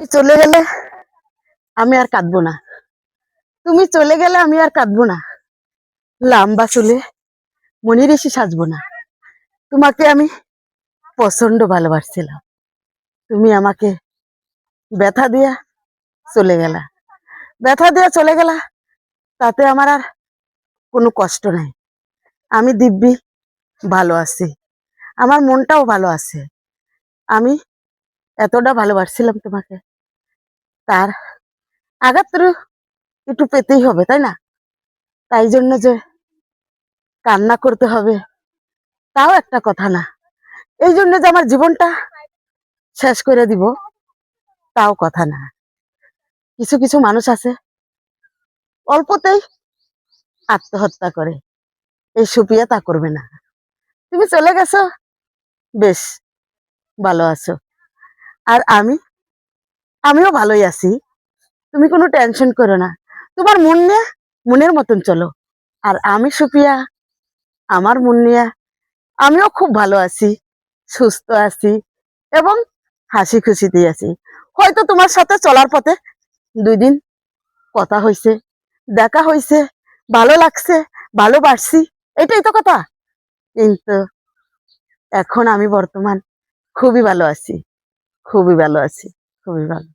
তুমি চলে গেলে আমি আর কাঁদবো না। তুমি চলে গেলে আমি আর কাঁদবো না। লম্বা চুলে মনির এসে সাজবো না। তোমাকে আমি প্রচন্ড ভালোবাসছিলাম, তুমি আমাকে ব্যথা দিয়া চলে গেলা। ব্যথা দিয়া চলে গেলা, তাতে আমার আর কোনো কষ্ট নাই। আমি দিব্যি ভালো আছি, আমার মনটাও ভালো আছে। আমি এতটা ভালোবাসছিলাম তোমাকে, তার আঘাত তো একটু পেতেই হবে, তাই না? তাই জন্য যে কান্না করতে হবে তাও একটা কথা না। এই জন্য যে আমার জীবনটা শেষ করে দিব তাও কথা না। কিছু কিছু মানুষ আছে অল্পতেই আত্মহত্যা করে, এই সুপিয়া তা করবে না। তুমি চলে গেছো, বেশ ভালো আছো, আর আমিও ভালোই আছি। তুমি কোনো টেনশন করো না, তোমার মন নিয়ে মনের মতন চলো। আর আমি সুপিয়া, আমার মন নিয়ে আমিও খুব ভালো আছি, সুস্থ আছি এবং হাসি খুশিতে আছি। হয়তো তোমার সাথে চলার পথে 2 দিন কথা হয়েছে, দেখা হয়েছে, ভালো লাগছে, ভালোবাসছি, এটাই তো কথা। কিন্তু এখন আমি বর্তমান খুবই ভালো আছি, খুবই ভালো আছি, খুবই ভালো।